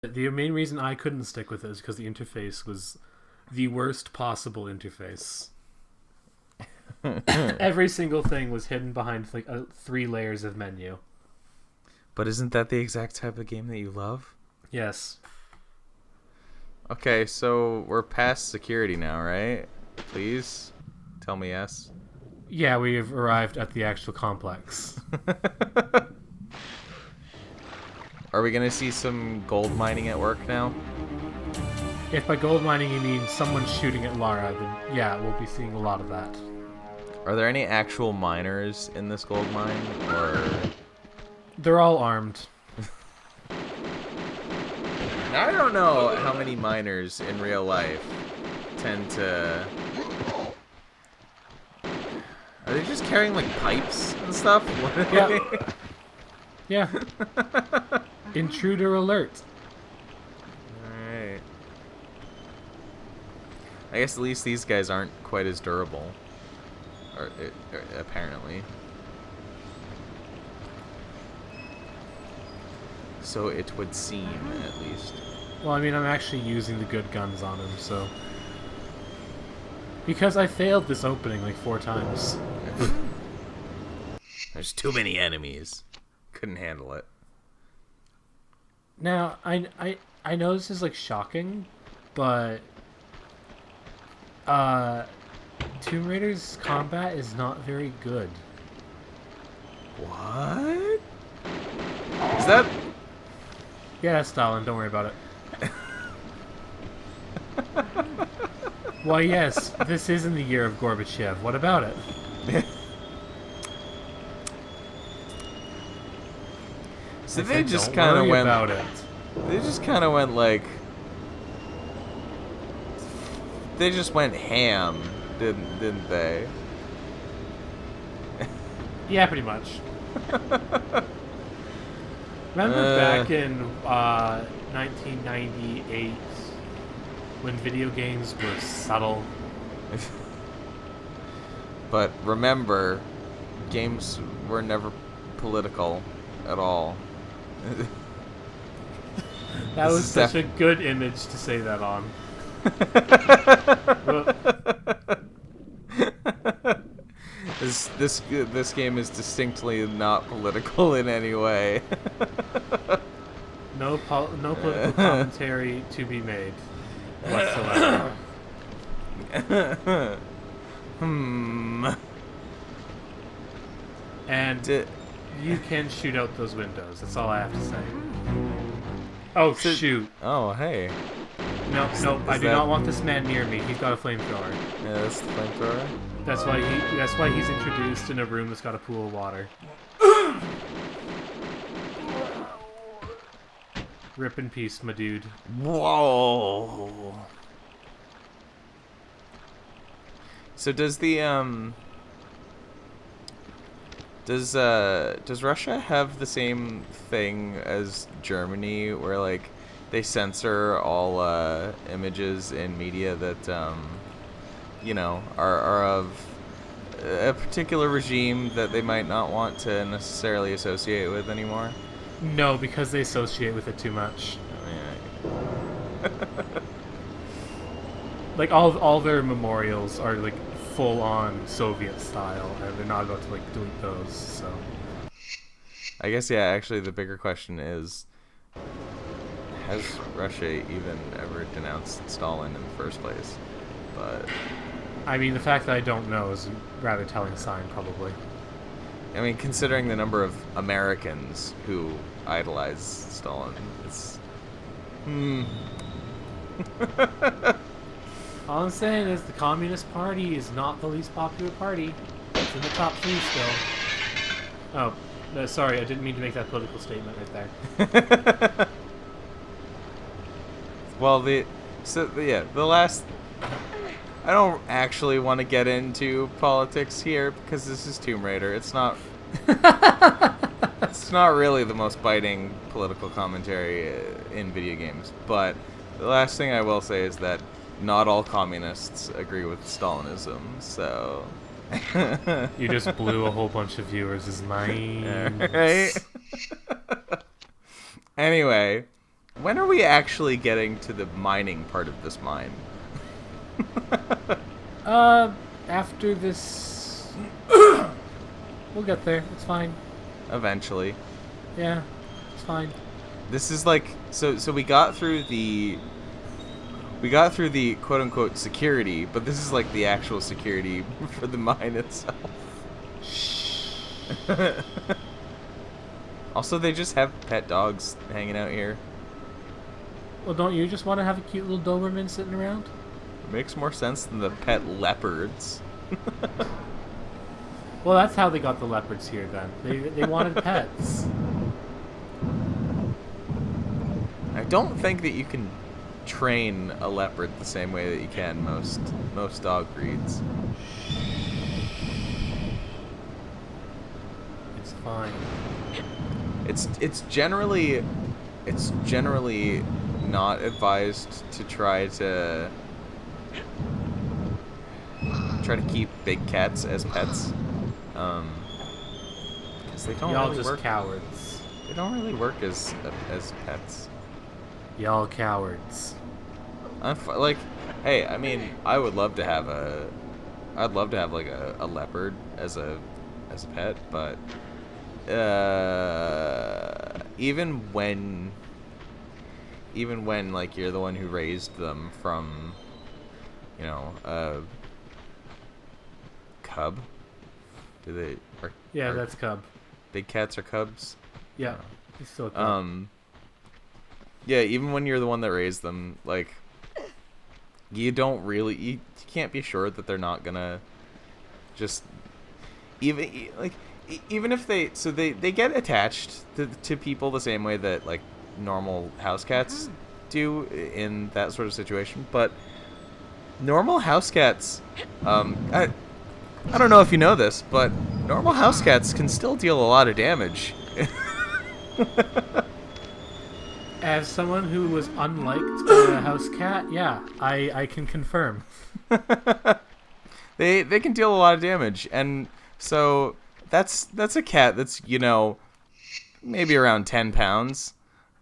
The main reason I couldn't stick with it is because the interface was the worst possible interface. Every single thing was hidden behind like 3 layers of menu. But isn't that the exact type of game that you love? Yes. Okay, so we're past security now, right? Please tell me yes. Yeah, we've arrived at the actual complex. Are we gonna see some gold mining at work now? If by gold mining you mean someone shooting at Lara, then yeah, we'll be seeing a lot of that. Are there any actual miners in this gold mine, or? They're all armed. Now I don't know how many miners in real life tend to. Are they just carrying like pipes and stuff? Yeah. Yeah. Intruder alert. Alright. I guess at least these guys aren't quite as durable. Or apparently. So it would seem, at least. Well, I mean, I'm actually using the good guns on him, so... Because I failed this opening like 4 times. There's too many enemies. Couldn't handle it. Now, I know this is like shocking, but Tomb Raider's combat is not very good. What? Is that... Yeah, that's Stalin, don't worry about it. Why, yes, this is in the year of Gorbachev. What about it? So they just kind of went about it. They just kind of went like they just went ham, didn't they? Yeah, pretty much. Remember back in 1998 when video games were subtle? But remember, games were never political at all. That was such a good image to say that on. This game is distinctly not political in any way. No political commentary to be made whatsoever. And you can shoot out those windows. That's all I have to say. Oh, shoot. Oh, hey. No, I do not want this man near me. He's got a flamethrower. Yeah, that's the flamethrower. That's why he's introduced in a room that's got a pool of water. Rip in peace, my dude. Whoa. So does does Russia have the same thing as Germany, where like they censor all images in media that you know are of a particular regime that they might not want to necessarily associate with anymore? No, because they associate with it too much. Oh, yeah. Like all their memorials are like full on Soviet style, and they're not about to like delete those. So I guess yeah. Actually, the bigger question is: has Russia even ever denounced Stalin in the first place? But I mean, the fact that I don't know is a rather telling sign, probably. I mean, considering the number of Americans who idolize Stalin, it's All I'm saying is the Communist Party is not the least popular party. It's in the top 3 still. Oh, no, sorry, I didn't mean to make that political statement right there. Well, the last. I don't actually want to get into politics here because this is Tomb Raider. It's not. It's not really the most biting political commentary in video games. But the last thing I will say is that not all communists agree with Stalinism. So. You just blew a whole bunch of viewers' minds. Right? Anyway, When are we actually getting to the mining part of this mine? After this... We'll get there. It's fine. Eventually. Yeah, it's fine. This is like... So we got through the... We got through the quote-unquote security, but this is like the actual security for the mine itself. Also, they just have pet dogs hanging out here. Well, don't you just want to have a cute little Doberman sitting around? Makes more sense than the pet leopards. Well, that's how they got the leopards here, then. They wanted pets. I don't think that you can train a leopard the same way that you can most dog breeds. It's fine. It's generally not advised to try to keep big cats as pets, because they don't Y'all really just work. cowards. They don't really work as pets. Y'all cowards. Like, hey, I mean, I'd love to have like a leopard as a pet, but even when like you're the one who raised them from, you know, a cub, Yeah, that's cub. big cats are cubs? Yeah, it's still a cub. Yeah, even when you're the one that raised them, like, you can't be sure that they're not gonna just even if they get attached to people the same way that like normal house cats do in that sort of situation, but normal house cats, I don't know if you know this, but normal house cats can still deal a lot of damage. As someone who was unliked by a house cat, yeah, I can confirm. They can deal a lot of damage, and so that's a cat that's, you know, maybe around 10 pounds.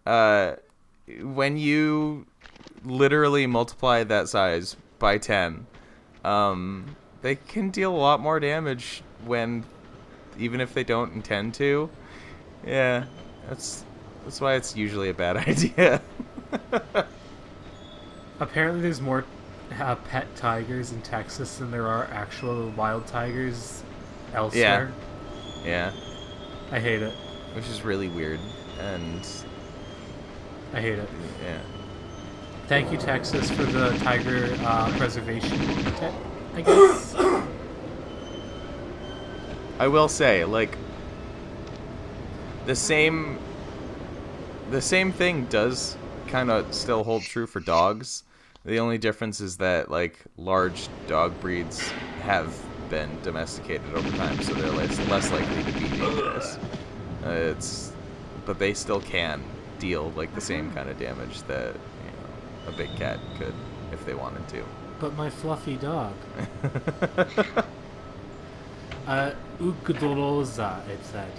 When you literally multiply that size by 10, they can deal a lot more damage even if they don't intend to. Yeah, that's why it's usually a bad idea. Apparently there's more pet tigers in Texas than there are actual wild tigers elsewhere. Yeah. I hate it. Which is really weird, and I hate it. yeah. Thank you, Texas, for the tiger preservation, I guess. I will say, like, the same thing does kind of still hold true for dogs. The only difference is that, like, large dog breeds have been domesticated over time, so they're less likely to be dangerous. But they still can deal like the same kind of damage that, you know, a big cat could if they wanted to. But my fluffy dog. Ugdoroza, it said.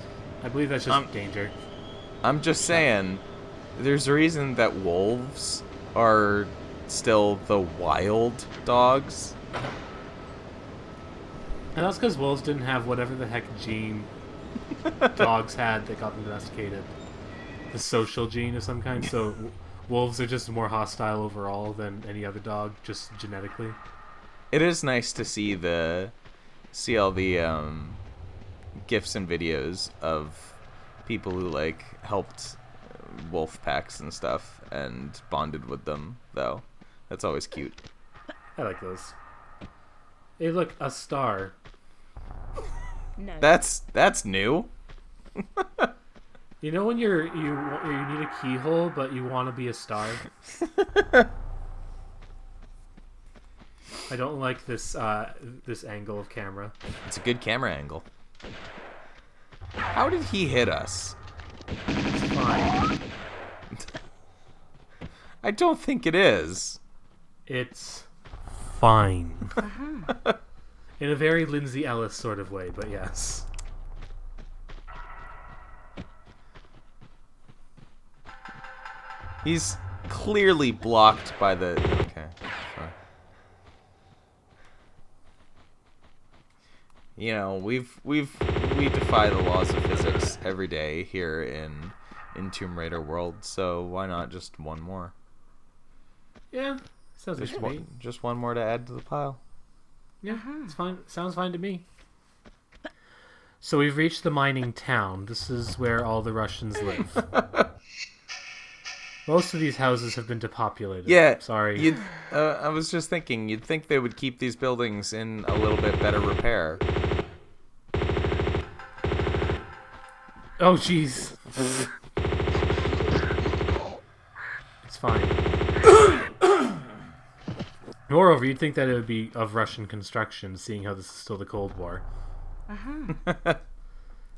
I believe that's just danger. I'm just saying, there's a reason that wolves are still the wild dogs. And that's because wolves didn't have whatever the heck gene dogs had that got them domesticated. The social gene of some kind, so wolves are just more hostile overall than any other dog, just genetically. It is nice to see all the gifs and videos of people who like helped wolf packs and stuff and bonded with them, though. That's always cute. I like those. Hey, look, a star. No. That's new. You know when you need a keyhole, but you want to be a star? I don't like this this angle of camera. It's a good camera angle. How did he hit us? It's fine. I don't think it is. It's fine. In a very Lindsay Ellis sort of way, but yes. He's clearly blocked by the... Okay, sorry. You know, we defy the laws of physics every day here in Tomb Raider world, so why not just one more? Yeah, sounds good to me. Just one more to add to the pile. Yeah, it's fine. Sounds fine to me. So we've reached the mining town. This is where all the Russians live. Most of these houses have been depopulated. Yeah, Sorry. I was just thinking, you'd think they would keep these buildings in a little bit better repair. Oh, jeez. It's fine. Moreover, you'd think that it would be of Russian construction, seeing how this is still the Cold War.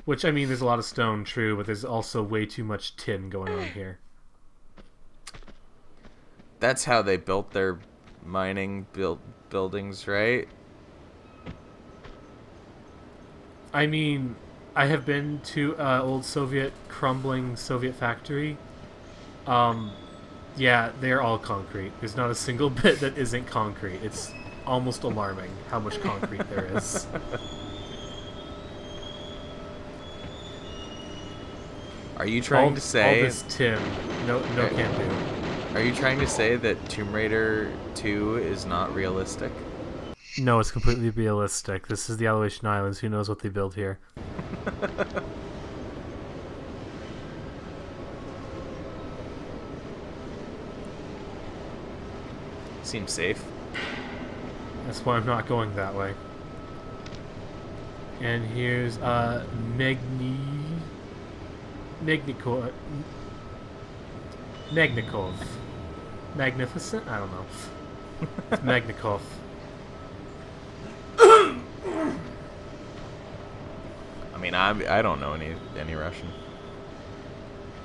Which, I mean, there's a lot of stone, true, but there's also way too much tin going on here. That's how they built their mining buildings, right? I mean, I have been to old crumbling Soviet factory. Yeah, they're all concrete. There's not a single bit that isn't concrete. It's almost alarming how much concrete there is. Are you trying to say... all this tin. No can do. Are you trying to say that Tomb Raider 2 is not realistic? No, it's completely realistic. This is the Aleutian Islands. Who knows what they build here? Seems safe. That's why I'm not going that way. And here's Magnikov. Magnificent? I don't know. It's Magnikov. I mean, I don't know any Russian.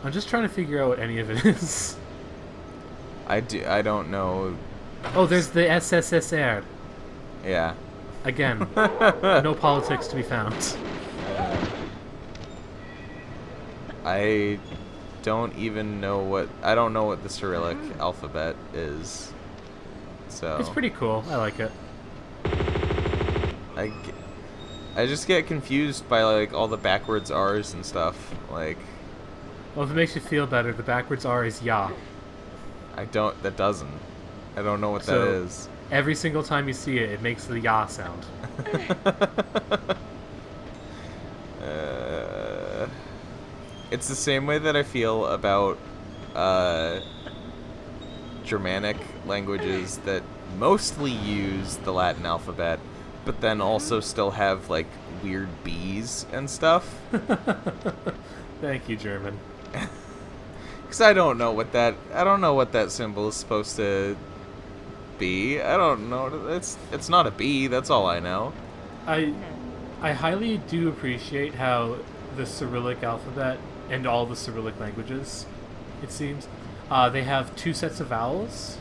I'm just trying to figure out what any of it is. I don't know. Oh, there's the SSSR. Yeah. Again, no politics to be found. I don't even know what... I don't know what the Cyrillic alphabet is. So It's pretty cool. I like it. I just get confused by, like, all the backwards R's and stuff. Like... Well, if it makes you feel better, the backwards R is ya. That doesn't. I don't know what that is. Every single time you see it, it makes the ya sound. It's the same way that I feel about Germanic languages that mostly use the Latin alphabet, but then also still have, like, weird B's and stuff. Thank you, German. Because I don't know what that symbol is supposed to be. I don't know. It's not a B. That's all I know. I highly do appreciate how the Cyrillic alphabet and all the Cyrillic languages, it seems, they have two sets of vowels.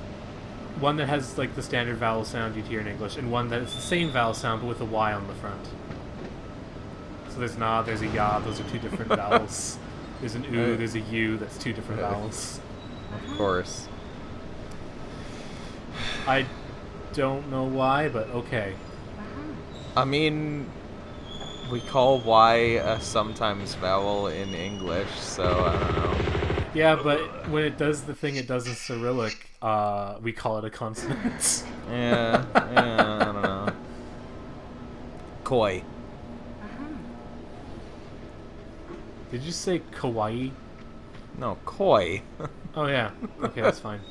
One that has, like, the standard vowel sound you'd hear in English, and one that is the same vowel sound but with a Y on the front. So there's na, there's a ya, those are two different vowels. There's an oo, there's a u, that's two different vowels. Of course. I don't know why, but okay. I mean, we call Y a sometimes vowel in English, so I don't know. Yeah, but when it does the thing it does in Cyrillic, we call it a consonant. Yeah, I don't know. Koi. Did you say kawaii? No, koi. Oh yeah. Okay, that's fine.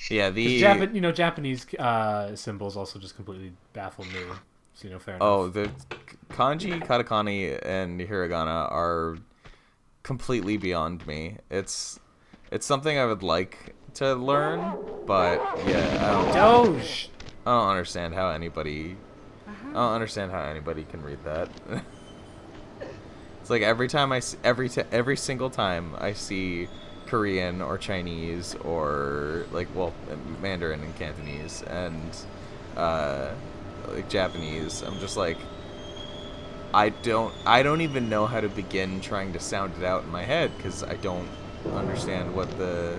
Yeah, the Japanese symbols also just completely baffle me. So fair enough. Oh, the kanji, katakana, and hiragana are completely beyond me. It's something I would like to learn, but yeah, Doge. I don't understand how anybody. I don't understand how anybody can read that. It's like every single time I see Korean or Chinese or Mandarin and Cantonese and like Japanese, I'm just like, I don't even know how to begin trying to sound it out in my head because I don't understand what the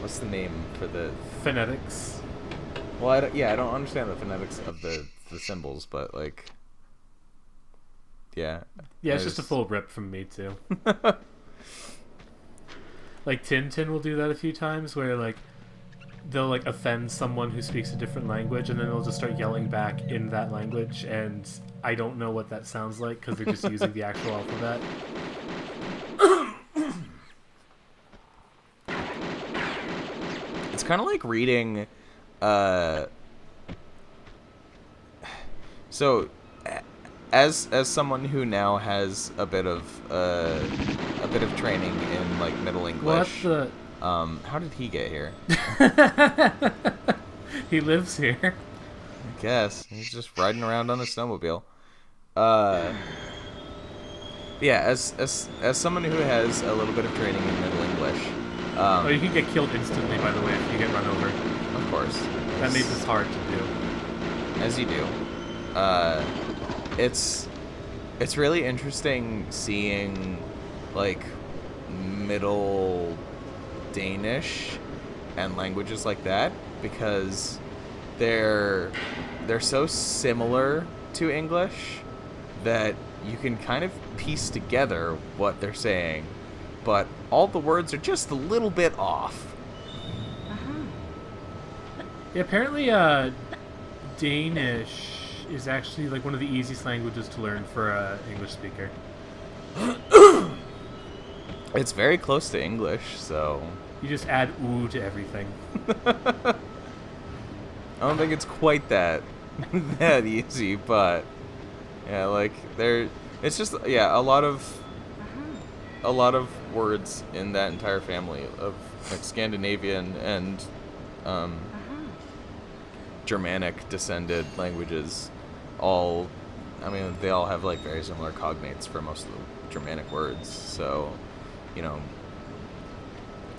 what's the name for the Phonetics. well I don't understand the phonetics of the symbols, but like yeah It's just a full rip from me too. Like Tintin will do that a few times where like they'll like offend someone who speaks a different language and then they'll just start yelling back in that language, and I don't know what that sounds like because they're just using the actual alphabet. It's kind of like reading so as someone who now has a bit of training in like Middle English. What the? How did he get here? He lives here. I guess he's just riding around on a snowmobile. Yeah, as someone who has a little bit of training in Middle English. Oh, you can get killed instantly, by the way, if you get run over. Of course. That makes this hard to do. As you do. It's really interesting seeing like Middle Danish and languages like that because they're so similar to English that you can kind of piece together what they're saying, but all the words are just a little bit off. Yeah, apparently Danish is actually like one of the easiest languages to learn for an English speaker. It's very close to English, so You just add ooh to everything. I don't think it's quite that easy, but yeah, like it's just a lot of words in that entire family of like Scandinavian and Germanic descended languages. They all have like very similar cognates for most of the Germanic words. So,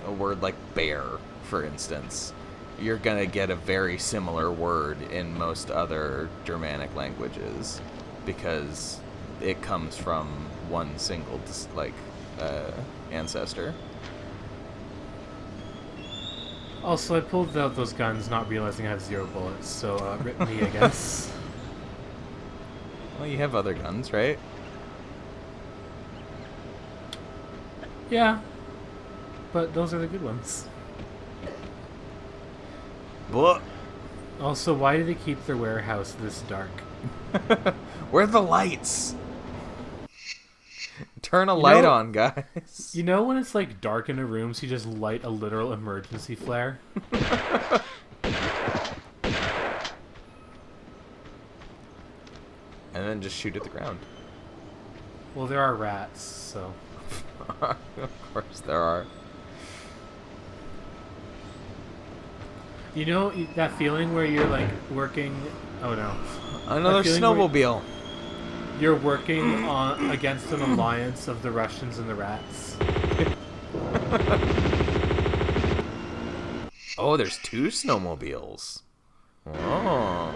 a word like bear, for instance, you're gonna get a very similar word in most other Germanic languages because it comes from one single ancestor. Also, I pulled out those guns not realizing I have 0 bullets, so rip me, I guess. Well, you have other guns, right? Yeah, but those are the good ones. But Also, why do they keep their warehouse this dark? where are the lights? Turn a light on, guys. You know when it's like dark in a room, so you just light a literal emergency flare? And then just shoot at the ground. Well, there are rats, so... Of course there are. You know that feeling where you're like working... Oh no. Another That feeling snowmobile. You're working against an alliance of the Russians and the rats. Oh, there's 2 snowmobiles. Oh.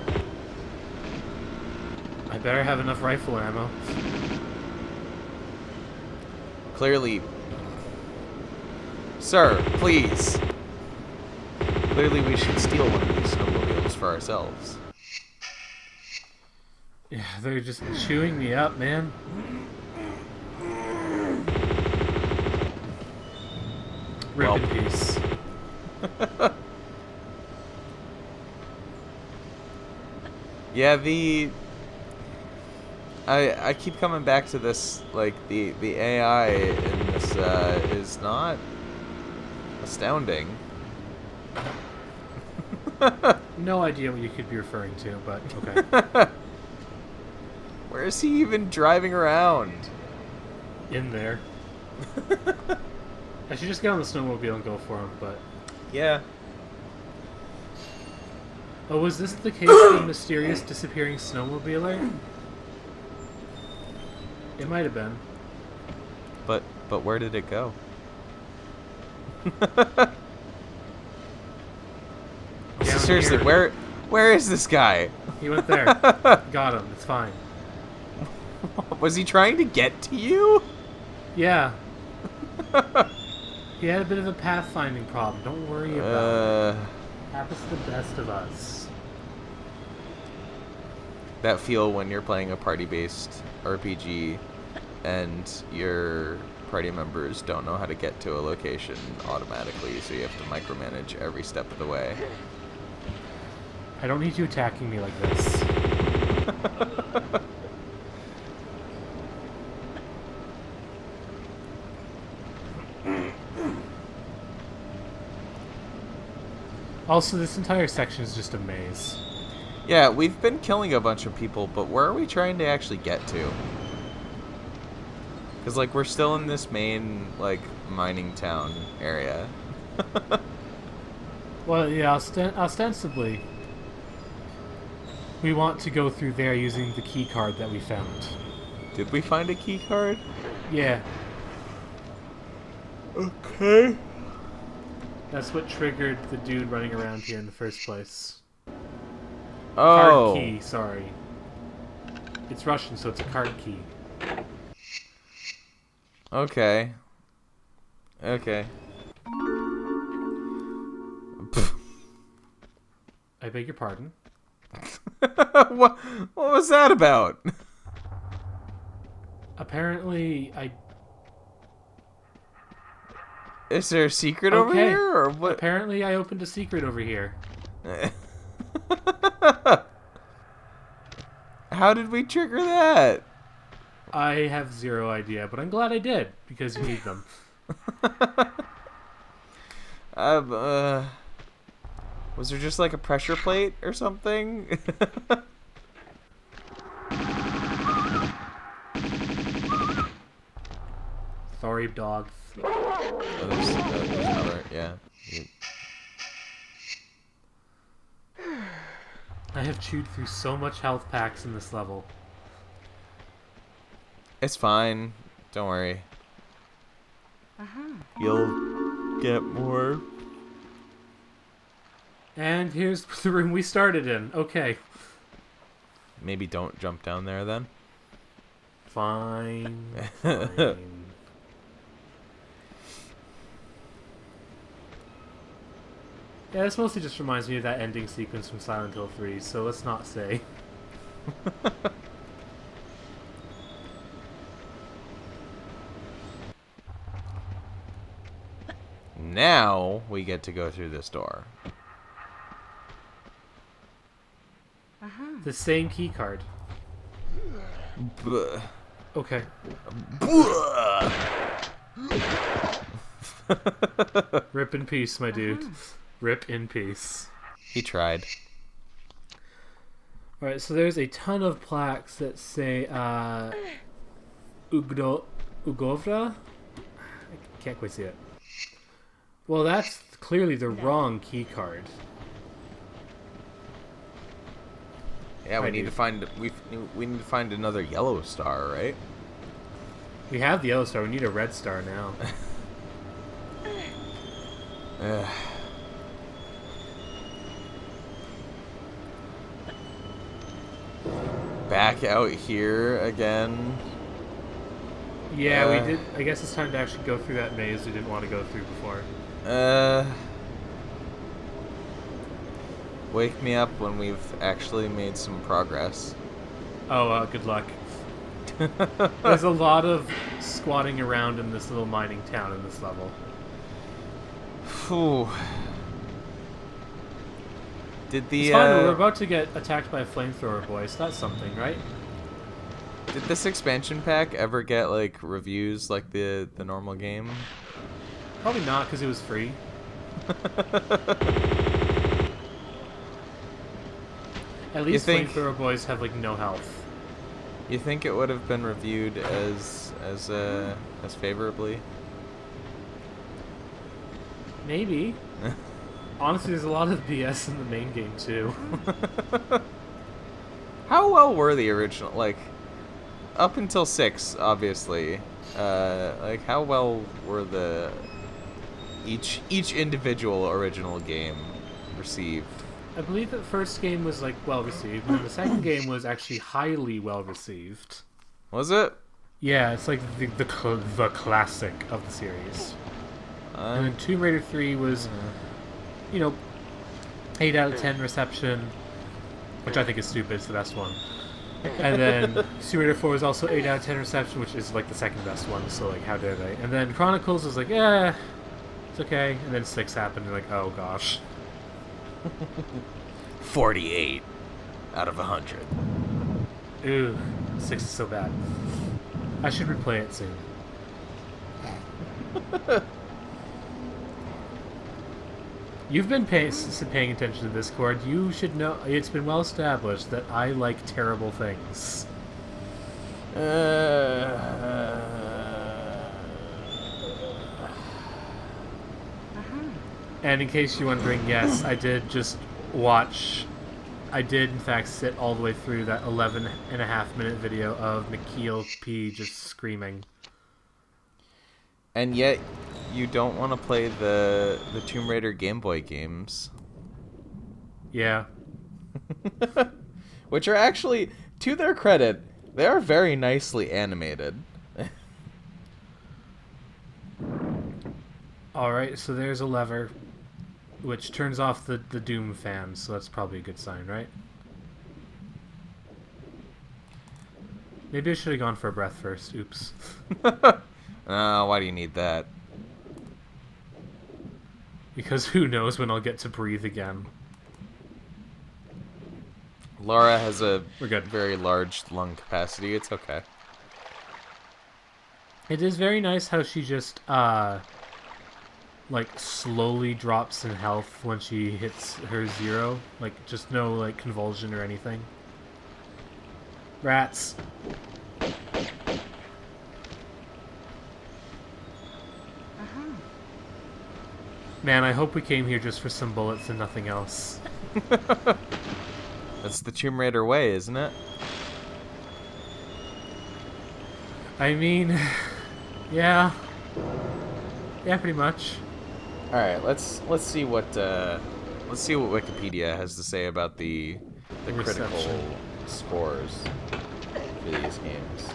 I better have enough rifle ammo. Clearly. Sir, please. Clearly we should steal one of these snowmobiles for ourselves. Yeah, they're just chewing me up, man. Rip in peace. Yeah, I keep coming back to this, like, the AI in this is not astounding. No idea what you could be referring to, but okay. Where is he even driving around? In there. I should just get on the snowmobile and go for him, but... Yeah. Oh, was this the case of the mysterious disappearing snowmobiler? It might have been. But where did it go? Down seriously, here. where is this guy? He went there. Got him. It's fine. Was he trying to get to you? Yeah. He had a bit of a pathfinding problem. Don't worry about it. Happens to the best of us. That feel when you're playing a party-based RPG and your party members don't know how to get to a location automatically, so you have to micromanage every step of the way. I don't need you attacking me like this. Also, this entire section is just a maze. Yeah, we've been killing a bunch of people, but where are we trying to actually get to? Because, like, we're still in this main, like, mining town area. Well, yeah, ostensibly, we want to go through there using the key card that we found. Did we find a key card? Yeah, Okay. that's what triggered the dude running around here in the first place. Oh. Card key, sorry. It's Russian, so it's a card key. Okay. Okay. I beg your pardon. what was that about? Apparently, Is there a secret over Okay. here, or what? Apparently, I opened a secret over here. How did we trigger that? I have zero idea, but I'm glad I did, because you need them. Was there just like a pressure plate or something? Sorry, dog. Oh, there's another, yeah. I have chewed through so much health packs in this level. It's fine. Don't worry. You'll get more. And here's the room we started in. Okay. Maybe don't jump down there then. Fine. Fine. Yeah, this mostly just reminds me of that ending sequence from Silent Hill 3, so let's not say. Now we get to go through this door. The same key card. Buh. Okay. Buh. Rip in peace, my dude. Rip in peace. He tried. Alright, so there's a ton of plaques that say, Ugovra? I can't quite see it. Well, that's clearly the wrong key card. Yeah, we I need do. to find we need to find another yellow star, right? We have the yellow star, we need a red star now. Ugh. Back out here again. Yeah, we did. I guess it's time to actually go through that maze we didn't want to go through before. Wake me up when we've actually made some progress. Oh, good luck. There's a lot of squatting around in this little mining town in this level. Phew. Did the It's fine, we're about to get attacked by a flamethrower boy, so that's something, right? did this expansion pack ever get like reviews like the normal game? Probably not, because it was free. At least think- flamethrower boys have like no health. You think it would have been reviewed as favorably? Maybe. Honestly, there's a lot of BS in the main game too. How well were the original, like, up until 6, obviously, like, how well were each individual original game received? I believe the first game was like well received, and the second game was actually highly well received. Was it? Yeah, it's like the classic of the series. And then Tomb Raider 3 was, 8 out of 10 reception, which I think is stupid. It's the best one. And then Tomb Raider 4 was also 8 out of 10 reception, which is like the second best one. So like, how dare they? And then Chronicles was like, yeah, it's okay. And then 6 happened, and like, oh gosh. 48 out of 100. Ew, 6 is so bad. I should replay it soon. You've been paying attention to Discord. You should know it's been well established that I like terrible things. And in case you're wondering, yes, I did just watch. I did, in fact, sit all the way through that 11.5-minute video of McKeel P just screaming. And yet, you don't want to play the Tomb Raider Game Boy games. Yeah. Which are actually, to their credit, they are very nicely animated. Alright, so there's a lever, which turns off the Doom fans, so that's probably a good sign, right? Maybe I should have gone for a breath first. Oops. Why do you need that? Because who knows when I'll get to breathe again. Laura has a We're good. very large lung capacity. It's okay. It is very nice how she just, like, slowly drops in health when she hits her 0. Like, just no, like, convulsion or anything. Rats. Man, I hope we came here just for some bullets and nothing else. That's the Tomb Raider way, isn't it? I mean, yeah. Yeah, pretty much. All right, let's see what Wikipedia has to say about the critical Reception. scores for these games.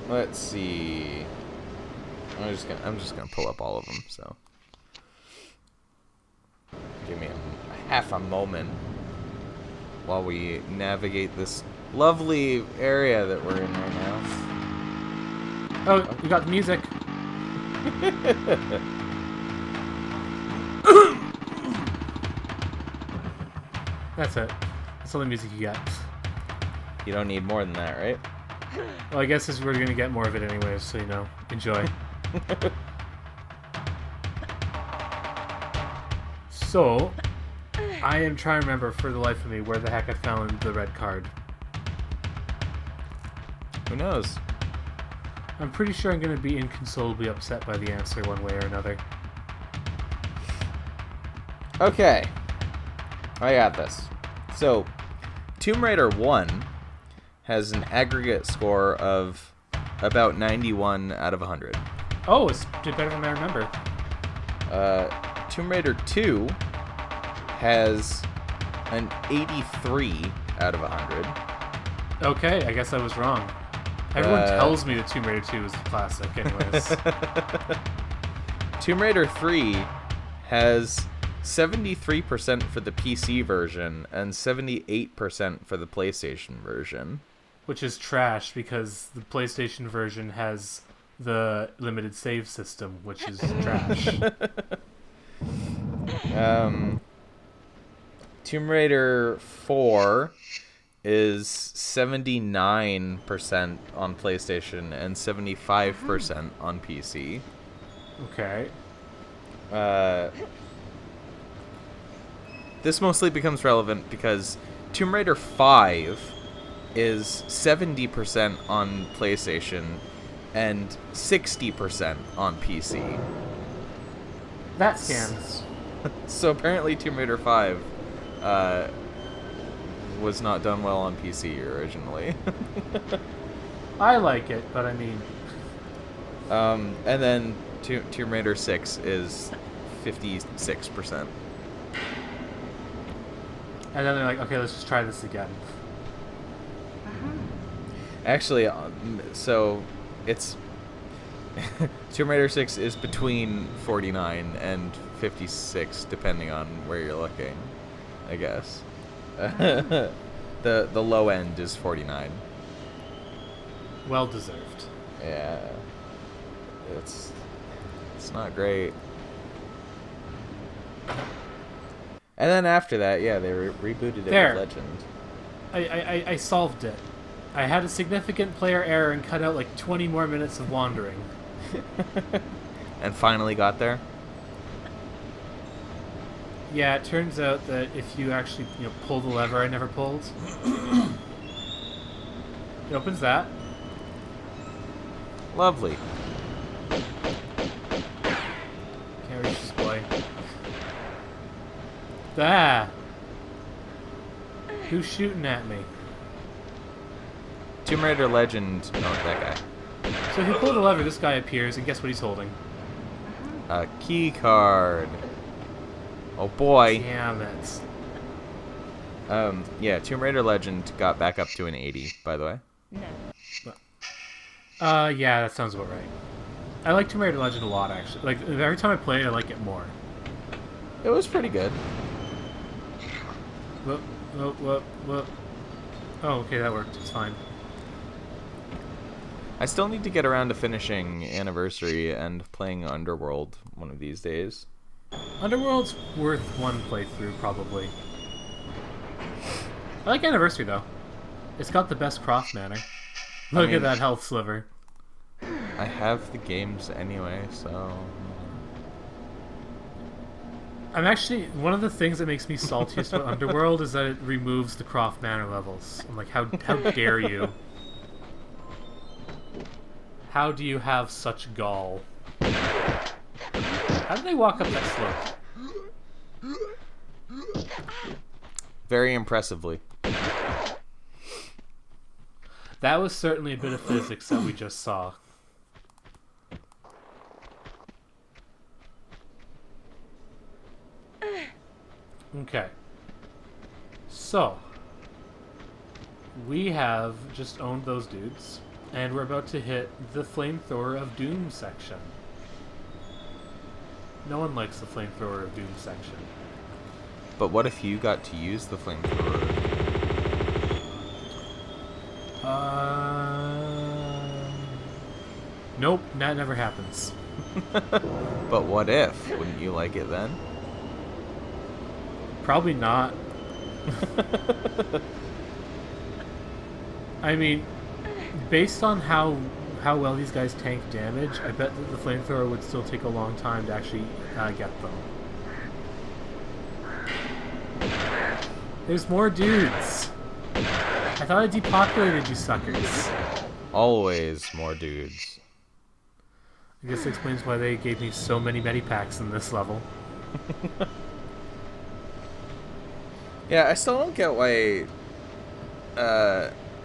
Let's see. I'm just gonna pull up all of them. So give me a half a moment while we navigate this lovely area that we're in right now. Oh, you got the music. That's it. That's all the music you get. You don't need more than that, right? Well, I guess we're going to get more of it anyways, so, enjoy. So, I am trying to remember for the life of me where the heck I found the red card. Who knows? I'm pretty sure I'm going to be inconsolably upset by the answer one way or another. Okay. I got this. So, Tomb Raider 1 has an aggregate score of about 91 out of 100. Oh, it's did better than I remember. Tomb Raider 2 has an 83 out of 100. Okay, I guess I was wrong. Everyone tells me that Tomb Raider 2 is the classic anyways. Tomb Raider 3 has 73% for the PC version and 78% for the PlayStation version. Which is trash because the PlayStation version has the limited save system, which is trash. Tomb Raider 4 is 79% on PlayStation and 75% on PC. Okay. This mostly becomes relevant because Tomb Raider 5 is 70% on PlayStation and 60% on PC. That scans. So apparently Tomb Raider 5 was not done well on PC originally. I like it, but I mean... And then Tomb Raider 6 is 56%. And then they're like, okay, let's just try this again. Actually, so it's Tomb Raider 6 is between 49 and 56, depending on where you're looking, I guess. The low end is 49. Well deserved. Yeah, it's not great. And then after that, yeah, they rebooted it There. with Legend. I solved it. I had a significant player error and cut out like 20 more minutes of wandering. And finally got there. Yeah, it turns out that if you actually pull the lever I never pulled, it opens that. Lovely. Can't reach this boy. Ah! Who's shooting at me? Tomb Raider Legend. Oh, that guy. So if you pull the lever, this guy appears, and guess what he's holding? A key card. Oh boy. Damn it. Yeah, Tomb Raider Legend got back up to an 80, by the way. No. Yeah, that sounds about right. I like Tomb Raider Legend a lot, actually. Like, every time I play it, I like it more. It was pretty good. Whoop. Oh, okay, that worked. It's fine. I still need to get around to finishing Anniversary and playing Underworld one of these days. Underworld's worth one playthrough, probably. I like Anniversary, though. It's got the best Croft manner. Look mean- at that health sliver. I have the games anyway, so... I'm actually... One of the things that makes me saltiest about Underworld is that it removes the Croft manner levels. I'm like, how dare you? How do you have such gall? How did they walk up that slope? Very impressively. That was certainly a bit of physics that we just saw. Okay. So, we have just owned those dudes, and we're about to hit the Flamethrower of Doom section. No one likes the Flamethrower of Doom section. But what if you got to use the flamethrower? Nope, that never happens. But what if? Wouldn't you like it then? Probably not. I mean, based on how well these guys tank damage, I bet that the flamethrower would still take a long time to actually get them. There's more dudes. I thought I depopulated you suckers. Always more dudes. I guess that explains why they gave me so many medipacks in this level. Yeah, I still don't get why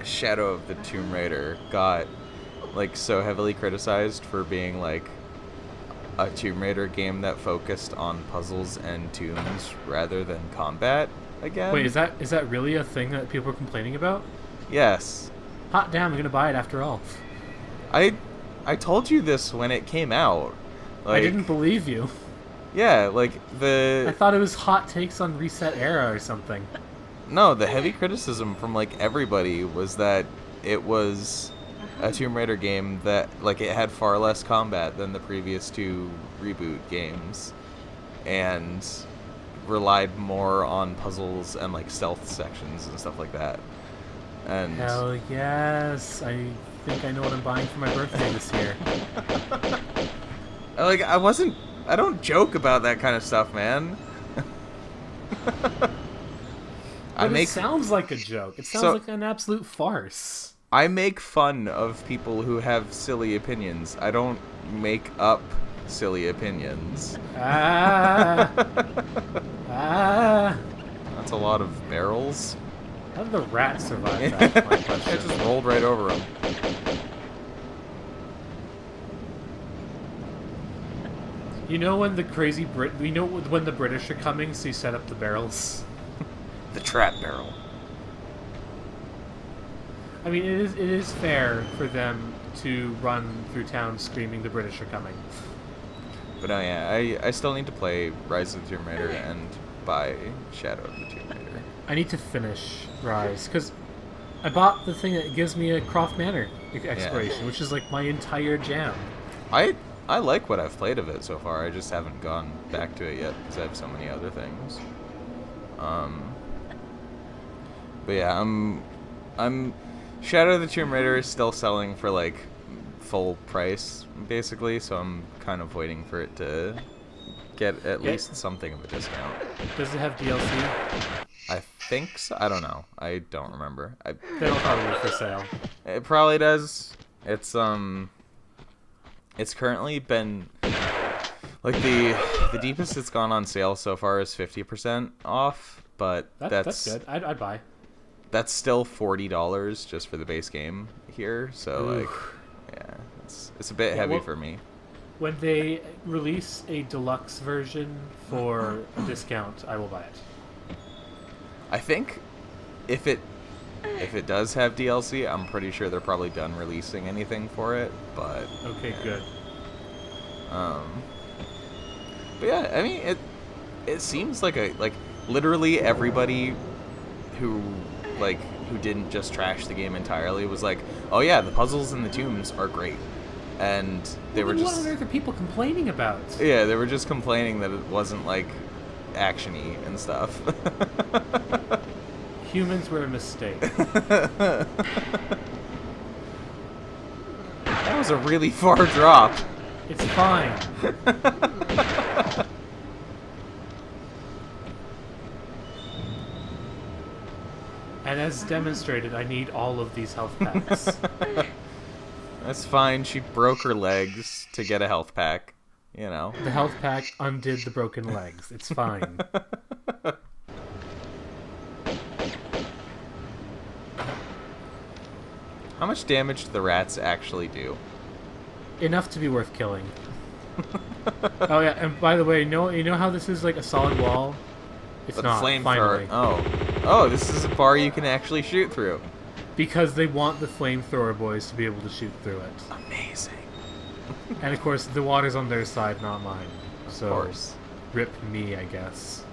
Shadow of the Tomb Raider got like so heavily criticized for being like a Tomb Raider game that focused on puzzles and tombs rather than combat again. Wait, is that really a thing that people are complaining about? Yes. Hot damn, I'm gonna buy it after all. I told you this when it came out. Like, I didn't believe you. Yeah, like I thought it was hot takes on Reset Era or something. No, the heavy criticism from like everybody was that it was a Tomb Raider game that like it had far less combat than the previous two reboot games and relied more on puzzles and like stealth sections and stuff like that. And Hell yes, I think I know what I'm buying for my birthday this year. like I don't joke about that kind of stuff, man. But it sounds like a joke. It sounds like an absolute farce. I make fun of people who have silly opinions. I don't make up silly opinions. Ah. That's a lot of barrels. How did the rat survive that? That's my It question. just rolled right over them. You know when the crazy you know when the British are coming, so you set up the barrels. The trap barrel. I mean, it is fair for them to run through town screaming the British are coming. But oh yeah, I still need to play Rise of the Tomb Raider and buy Shadow of the Tomb Raider. I need to finish Rise, because I bought the thing that gives me a Croft Manor exploration, which is like my entire jam. I like what I've played of it so far. I just haven't gone back to it yet because I have so many other things. But yeah, I'm Shadow of the Tomb Raider is still selling for like full price basically, so I'm kind of waiting for it to get at least something of a discount. Does it have DLC? I think so. I don't know. I don't remember. They don't probably be for sale. It probably does. It's currently been like the deepest it's gone on sale so far is 50% off, but that's good. I'd buy. That's still $40 just for the base game here, so Oof. like yeah, it's a bit heavy for me. When they release a deluxe version for a discount, I will buy it. I think if it does have DLC, I'm pretty sure they're probably done releasing anything for it, but okay, yeah. good. But yeah, I mean it seems like literally everybody who didn't just trash the game entirely was like, oh yeah, the puzzles and the tombs are great. And they were just... What on earth are people complaining about? Yeah, they were just complaining that it wasn't, like, action-y and stuff. Humans were a mistake. That was a really far drop. It's fine. And as demonstrated, I need all of these health packs. That's fine. She broke her legs to get a health pack. You know. The health pack undid the broken legs. It's fine. How much damage do the rats actually do? Enough to be worth killing. Oh yeah, and by the way, you know how this is like a solid wall? It's But not, finally. Oh, this is a bar you can actually shoot through. Because they want the flamethrower boys to be able to shoot through it. Amazing. And of course, the water's on their side, not mine. So, Of course. rip me, I guess.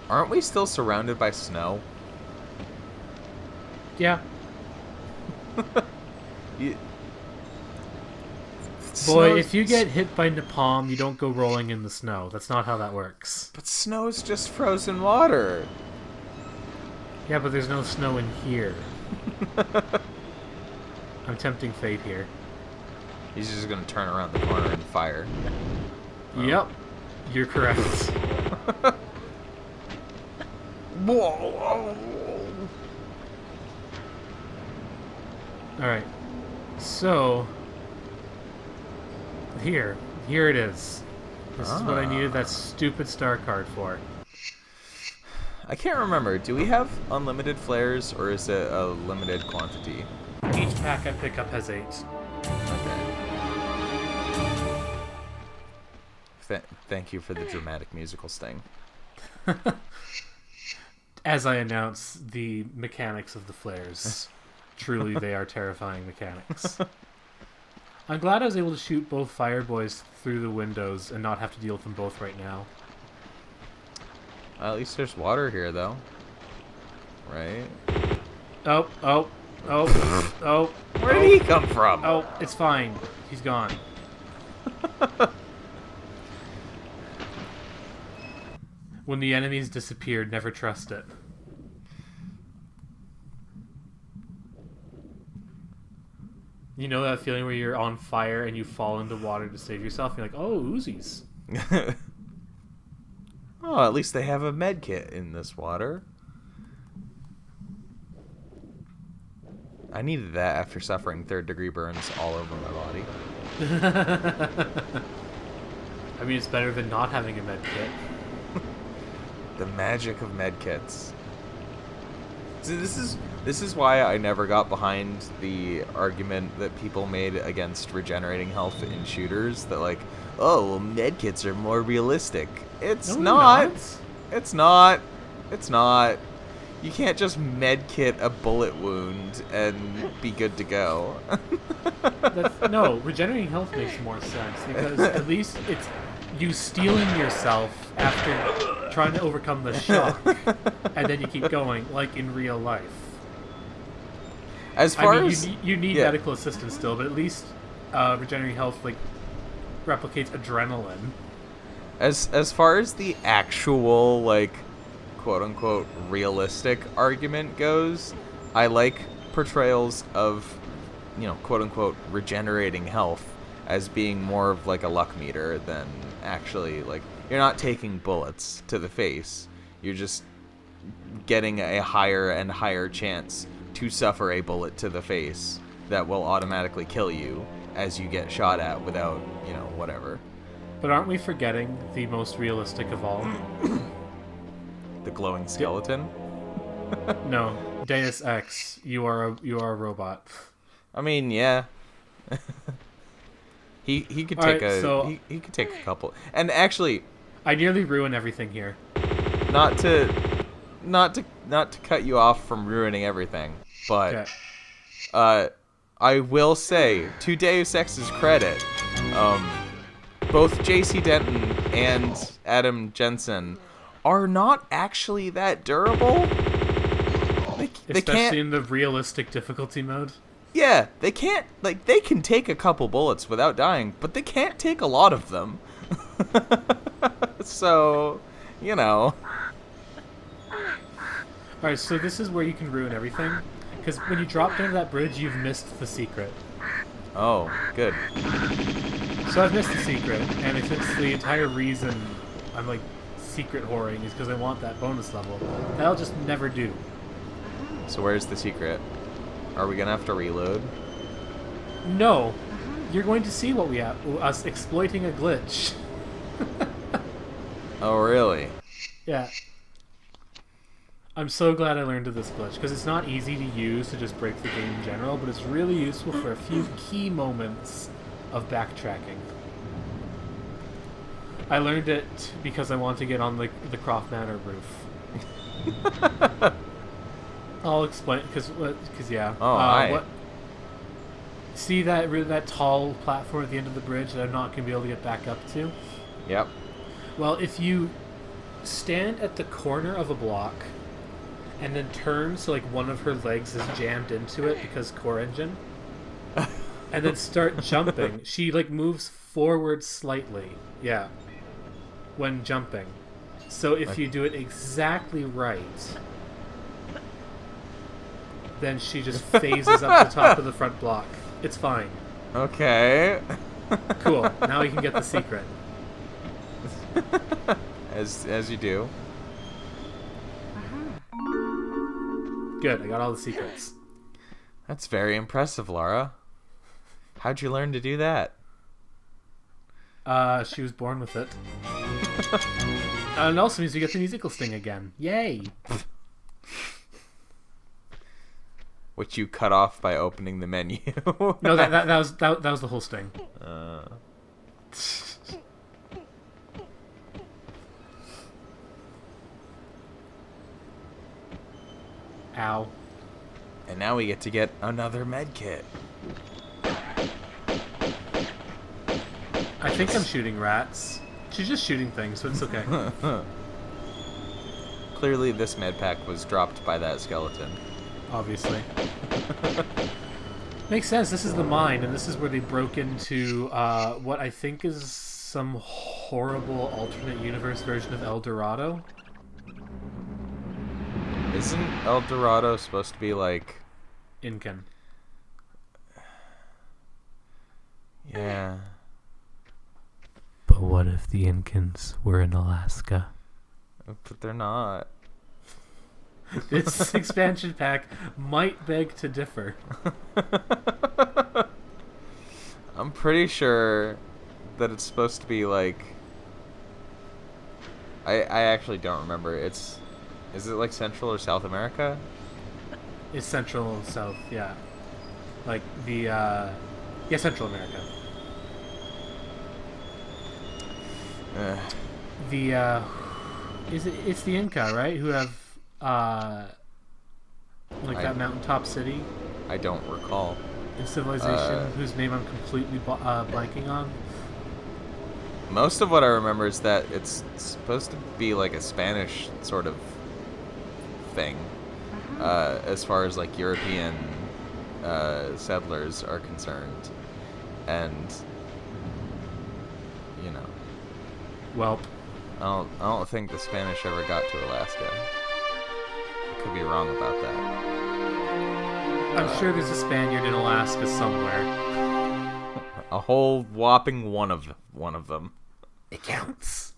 Aren't we still surrounded by snow? Yeah. You... Boy, if you get hit by napalm, you don't go rolling in the snow. That's not how that works. But snow's just frozen water. Yeah, but there's no snow in here. I'm tempting fate here. He's just gonna turn around the corner and fire. Yep. You're correct. Alright. So... Here it is. This is what I needed that stupid star card for. I can't remember. Do we have unlimited flares, or is it a limited quantity? Each pack I pick up has 8. Okay. Thank you for the dramatic musical sting. As I announce the mechanics of the flares. Truly, they are terrifying mechanics. I'm glad I was able to shoot both fire boys through the windows and not have to deal with them both right now. At least there's water here, though. Right? Oh. Where did he come from? Oh, it's fine. He's gone. When the enemies disappeared, never trust it. You know that feeling where you're on fire and you fall into water to save yourself? You're like, oh, Uzis. Oh, at least they have a med kit in this water. I needed that after suffering third-degree burns all over my body. I mean, it's better than not having a med kit. The magic of med kits. See, this is This is why I never got behind the argument that people made against regenerating health in shooters, that like, oh, well, medkits are more realistic. It's No, they're not. not. It's not. It's not. You can't just medkit a bullet wound and be good to go. No, regenerating health makes more sense because at least it's you stealing yourself after trying to overcome the shock, and then you keep going, like in real life. As far I mean, as you need yeah. medical assistance still, but at least regenerating health like replicates adrenaline. As far as the actual like quote unquote realistic argument goes, I like portrayals of, you know, quote unquote regenerating health as being more of like a luck meter than actually like you're not taking bullets to the face. You're just getting a higher and higher chance to suffer a bullet to the face that will automatically kill you as you get shot at without, you know, whatever. But aren't we forgetting the most realistic of all? The glowing skeleton? No, Deus Ex. You are a robot. I mean, yeah. he could All take right, a so- he could take a couple. And actually, I nearly ruin everything here. not to cut you off from ruining everything, but Okay. I will say, to Deus Ex's credit, both J.C. Denton and Adam Jensen are not actually that durable. They Especially can't. in the realistic difficulty mode. Yeah, they can't. Like, they can take a couple bullets without dying, but they can't take a lot of them. So, you know. Alright, so this is where you can ruin everything. Because when you drop down to that bridge, you've missed the secret. Oh, good. So I've missed the secret, and it's the entire reason I'm like secret whoring is because I want that bonus level. That'll just never do. So where's the secret? Are we gonna have to reload? No, you're going to see what we have. Us exploiting a glitch. Oh, really? Yeah. I'm so glad I learned of this glitch, because it's not easy to use to just break the game in general, but it's really useful for a few key moments of backtracking. I learned it because I want to get on the Croft Manor roof. I'll explain, because yeah. Oh, aye. See that tall platform at the end of the bridge that I'm not going to be able to get back up to? Yep. Well, if you stand at the corner of a block and then turn so like one of her legs is jammed into it because core engine, and then start jumping, she like moves forward slightly. Yeah. When jumping. So if you do it exactly right, then she just phases up the top of the front block. It's fine. Okay. Cool. Now we can get the secret. As you do. Good, I got all the secrets. That's very impressive, Laura. How'd you learn to do that? She was born with it. And it also means we get the musical sting again. Yay! Which you cut off by opening the menu. No, that was the whole sting. Ow. And now we get to get another med kit. I think I'm shooting rats. She's just shooting things, so it's okay. Clearly this med pack was dropped by that skeleton. Obviously. Makes sense. This is the mine, and this is where they broke into what I think is some horrible alternate universe version of El Dorado. Isn't El Dorado supposed to be like... Incan. Yeah. But what if the Incans were in Alaska? But they're not. This expansion pack might beg to differ. I'm pretty sure that it's supposed to be like... I actually don't remember. Is it like Central or South America? It's Central South, yeah. Like the Central America. The it's the Inca, right? Who have that mountaintop city I don't recall. in civilization whose name I'm completely blanking on. Most of what I remember is that it's supposed to be like a Spanish sort of thing, as far as like European settlers are concerned, and you know, Well, I don't think the Spanish ever got to Alaska. I could be wrong about that. I'm sure there's a Spaniard in Alaska somewhere. A whole whopping one of them. It counts.